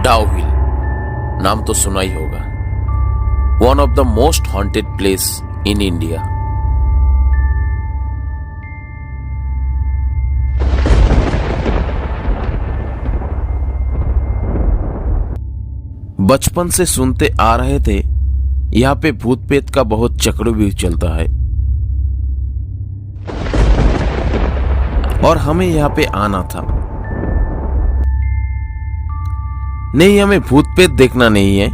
डाउ हिल नाम तो सुना ही होगा। One of the most haunted place in India. बचपन से सुनते आ रहे थे यहाँ पे भूत प्रेत का बहुत चक्रव्यूह चलता है और हमें यहाँ पे आना था। नहीं, हमें भूत प्रेत देखना नहीं है,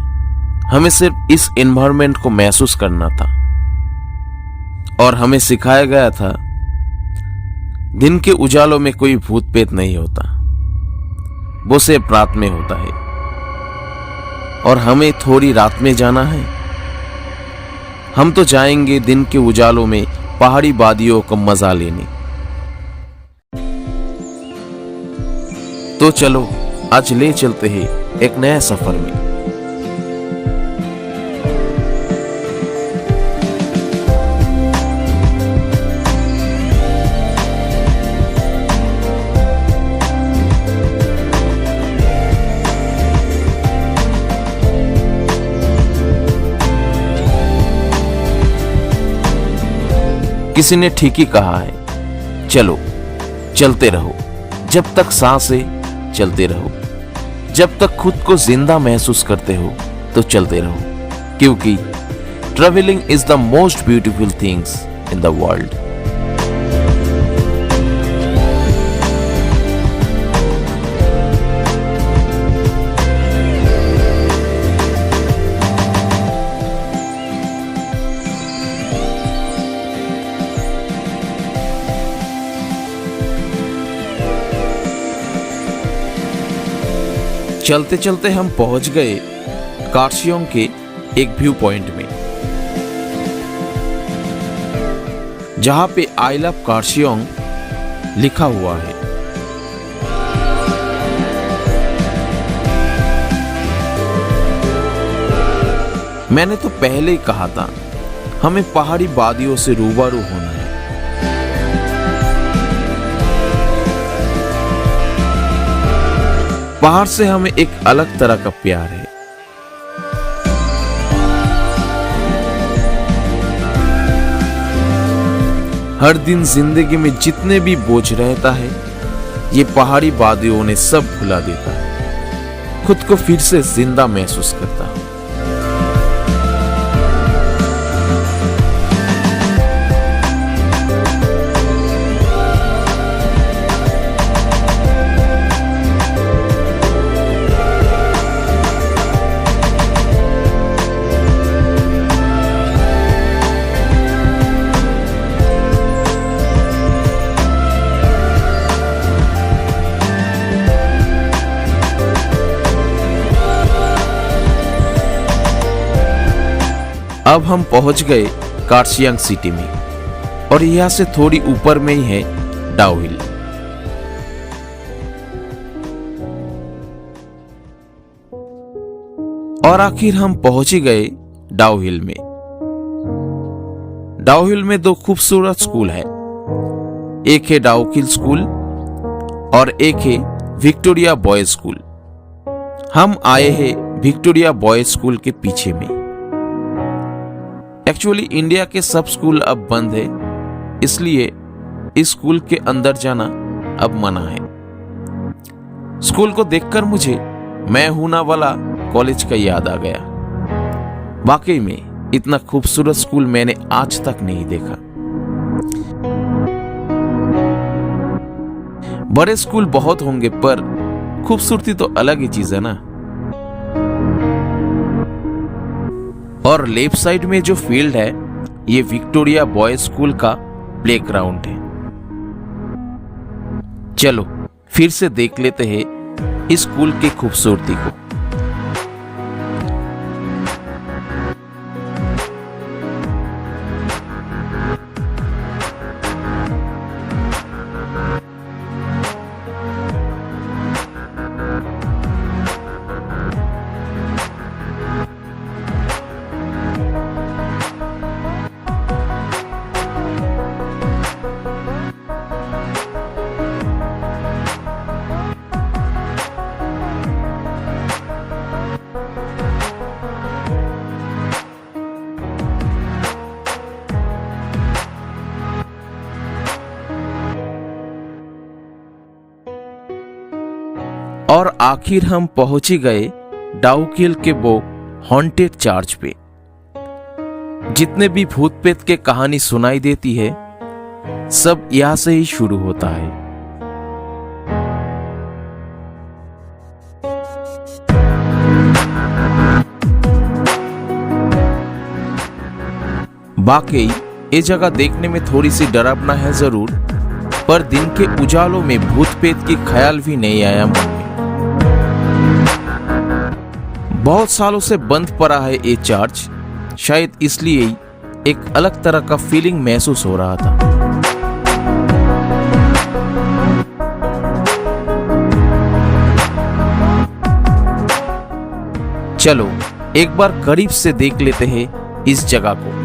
हमें सिर्फ इस एनवायरनमेंट को महसूस करना था। और हमें सिखाया गया था दिन के उजालों में कोई भूत प्रेत नहीं होता, वो सिर्फ रात में होता है। और हमें थोड़ी रात में जाना है। हम तो जाएंगे दिन के उजालों में पहाड़ी वादियों का मजा लेने। तो चलो आज ले चलते हैं एक नए सफर में। किसी ने ठीक ही कहा है, चलो चलते रहो जब तक सांस है, चलते रहो जब तक खुद को जिंदा महसूस करते हो तो चलते रहो, क्योंकि travelling is the most beautiful things in the world. चलते चलते हम पहुंच गए कार्शियोंग के एक व्यू पॉइंट में, जहां पे आई लव कार्शियोंग लिखा हुआ है। मैंने तो पहले ही कहा था हमें पहाड़ी वादियों से रूबरू होना है। पहाड़ से हमें एक अलग तरह का प्यार है। हर दिन जिंदगी में जितने भी बोझ रहता है, ये पहाड़ी वादियों ने सब भुला देता है। खुद को फिर से जिंदा महसूस करता है। अब हम पहुंच गए कार्शियांग सिटी में और यहां से थोड़ी ऊपर में ही है डाउ हिल। और आखिर हम पहुंच ही गए डाउ हिल में। डाउ हिल में दो खूबसूरत स्कूल है, एक है डाउकिल स्कूल और एक है विक्टोरिया बॉयज स्कूल। हम आए हैं विक्टोरिया बॉयज स्कूल के पीछे में। एक्चुअली इंडिया के सब स्कूल अब बंद है, इसलिए इस स्कूल के अंदर जाना अब मना है। स्कूल को देखकर मुझे मैं हूं ना वाला कॉलेज का याद आ गया। वाकई में इतना खूबसूरत स्कूल मैंने आज तक नहीं देखा। बड़े स्कूल बहुत होंगे पर खूबसूरती तो अलग ही चीज है ना। और लेफ्ट साइड में जो फील्ड है, ये विक्टोरिया बॉयज स्कूल का प्लेग्राउंड है। चलो फिर से देख लेते हैं इस स्कूल की खूबसूरती को। और आखिर हम पहुंच ही गए डाउकिल के वो हॉन्टेड चर्च पे। जितने भी भूत प्रेत के कहानी सुनाई देती है सब यहां से ही शुरू होता है। वाकई ये जगह देखने में थोड़ी सी डरावना है जरूर, पर दिन के उजालों में भूत प्रेत की ख्याल भी नहीं आया मन में। बहुत सालों से बंद पड़ा है ये चर्च, शायद इसलिए ही एक अलग तरह का फीलिंग महसूस हो रहा था। चलो एक बार करीब से देख लेते हैं इस जगह को।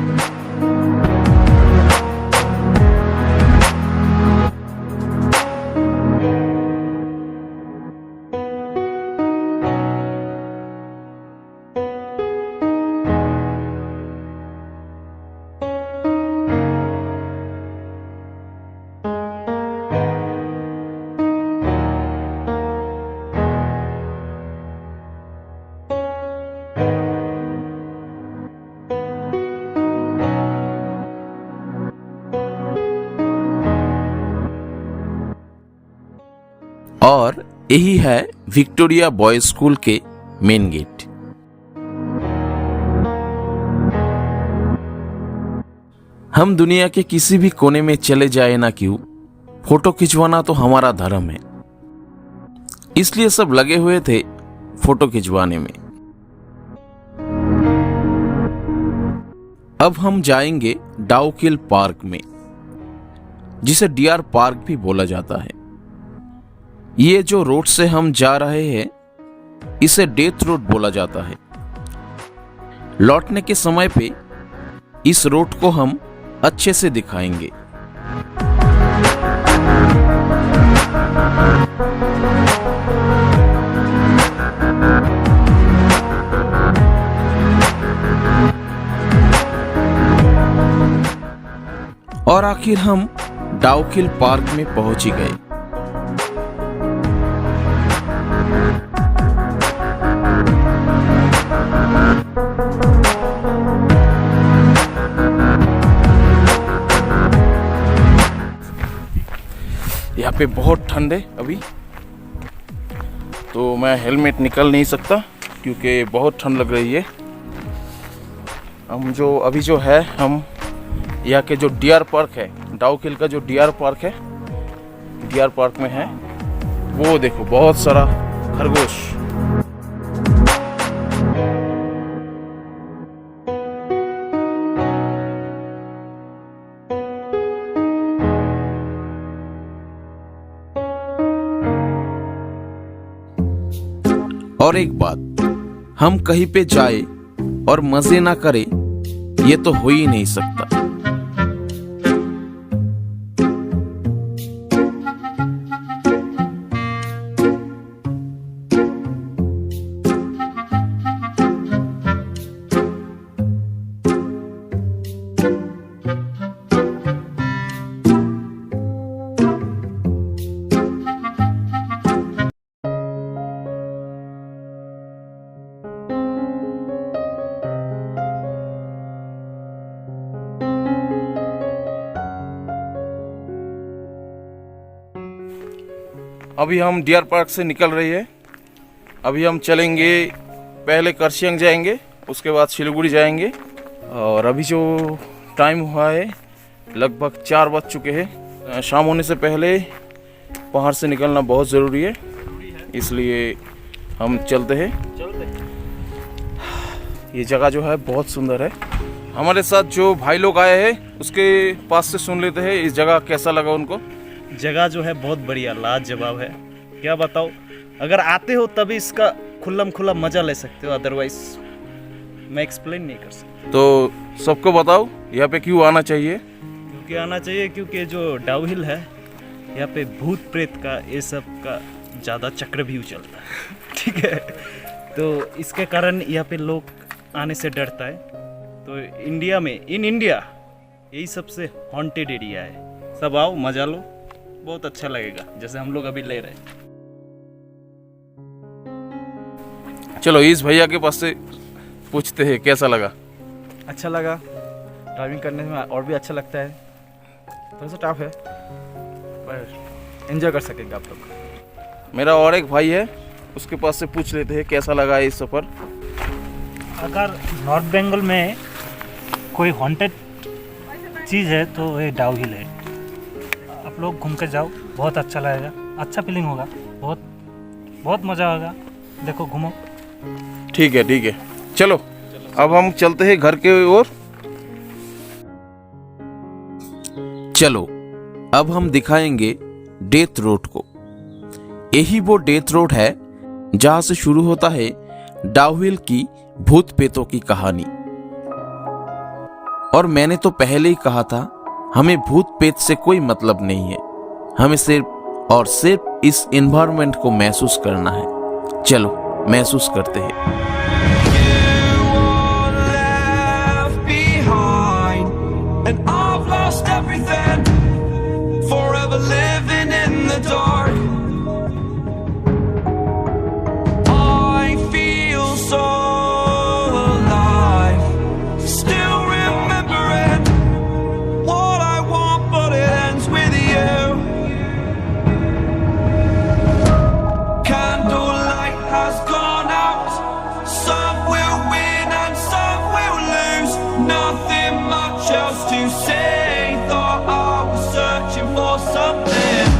और यही है विक्टोरिया बॉयज स्कूल के मेन गेट। हम दुनिया के किसी भी कोने में चले जाए ना क्यों, फोटो खिंचवाना तो हमारा धर्म है, इसलिए सब लगे हुए थे फोटो खिंचवाने में। अब हम जाएंगे डाउकिल पार्क में, जिसे डियर पार्क भी बोला जाता है। ये जो रोड से हम जा रहे हैं इसे डेथ रोड बोला जाता है। लौटने के समय पे इस रोड को हम अच्छे से दिखाएंगे। और आखिर हम डाउकिल पार्क में पहुंच ही गए। यहाँ पे बहुत ठंड है अभी, तो मैं हेलमेट निकाल नहीं सकता क्योंकि बहुत ठंड लग रही है। हम अभी है हम यहाँ के जो डियर पार्क है, डाउकिल का जो डियर पार्क है, डियर पार्क में है वो देखो बहुत सारा खरगोश। और एक बात, हम कहीं पे जाए और मजे ना करें ये तो हो ही नहीं सकता। अभी हम डियर पार्क से निकल रही है। अभी हम चलेंगे, पहले कर्सियंग जाएंगे, उसके बाद सिलीगुड़ी जाएंगे। और अभी जो टाइम हुआ है लगभग 4 बज चुके हैं। शाम होने से पहले पहाड़ से निकलना बहुत ज़रूरी है, इसलिए हम चलते हैं। ये जगह जो है बहुत सुंदर है। हमारे साथ जो भाई लोग आए हैं उसके पास से सुन लेते हैं इस जगह कैसा लगा उनको। जगह जो है बहुत बढ़िया, लाजवाब है। क्या बताओ, अगर आते हो तभी इसका खुल्लम खुल्ला मजा ले सकते हो, अदरवाइज मैं एक्सप्लेन नहीं कर सकता। तो सबको बताओ यहाँ पे क्यों आना चाहिए। क्योंकि आना चाहिए क्योंकि जो डाउहिल है यहाँ पे भूत प्रेत का ये सब का ज़्यादा चक्रव्यूह चलता है, ठीक है। तो इसके कारण यहाँ पे लोग आने से डरता है। तो इंडिया में, इन इंडिया यही सबसे हॉन्टेड एरिया है। सब आओ, मजा लो, बहुत अच्छा लगेगा, जैसे हम लोग अभी ले रहे हैं। चलो इस भैया के पास से पूछते हैं कैसा लगा। अच्छा लगा, ड्राइविंग करने में और भी अच्छा लगता है। थोड़ा सा टफ है पर एंजॉय कर सकेंगे आप लोग। मेरा और एक भाई है, उसके पास से पूछ लेते हैं कैसा लगा ये सफ़र। अगर नॉर्थ बंगाल में कोई हॉन्टेड चीज़ है तो ये डाउ हिल है। आप लोग घूम के जाओ, बहुत अच्छा लगेगा, अच्छा फीलिंग होगा, बहुत बहुत मज़ा होगा। देखो घूमो। ठीक है चलो अब हम चलते हैं घर के ओर। चलो अब हम दिखाएंगे डेथ रोड को। यही वो डेथ रोड है जहां से शुरू होता है डाउहिल की भूत प्रेतों की कहानी। और मैंने तो पहले ही कहा था, हमें भूत प्रेत से कोई मतलब नहीं है, हमें सिर्फ और सिर्फ इस एनवायरनमेंट को महसूस करना है। चलो महसूस करते हैं। And I've lost everything, forever living in the dark. I feel so alive, still remembering what I want, but it ends with you. Candlelight has gone out, some will win and some will lose, nothing much else to say. Thought I was searching for something.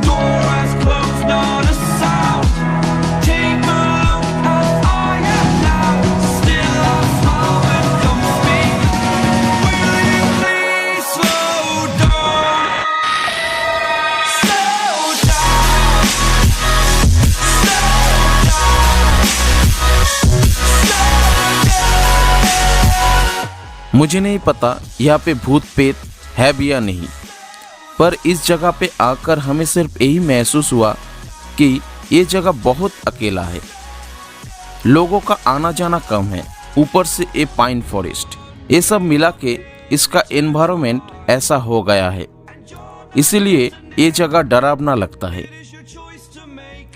Door has closed, not a sound. Take a look as I am now. Still I smile when don't speak. Will you please slow down? Slow down. मुझे नहीं पता यहाँ पे भूत प्रेत है भी या नहीं, पर इस जगह पे आकर हमें सिर्फ यही महसूस हुआ कि ये जगह बहुत अकेला है। लोगों का आना जाना कम है, ऊपर से ये पाइन फॉरेस्ट, ये सब मिला के इसका एनवायरनमेंट ऐसा हो गया है, इसीलिए ये जगह डरावना लगता है।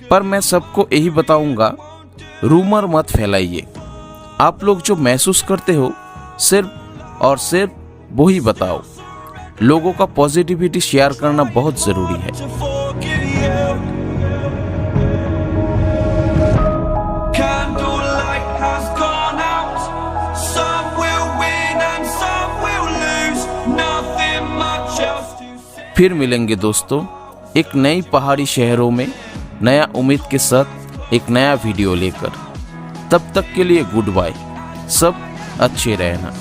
पर मैं सबको यही बताऊंगा, रूमर मत फैलाइए। आप लोग जो महसूस करते हो सिर्फ और सिर्फ वो ही बताओ। लोगों का पॉजिटिविटी शेयर करना बहुत जरूरी है। To forgive you. Candlelight has gone out. Some will win and some will lose. Nothing much else to say. फिर मिलेंगे दोस्तों एक नई पहाड़ी शहरों में नया उम्मीद के साथ एक नया वीडियो लेकर। तब तक के लिए गुड बाय, सब अच्छे रहना।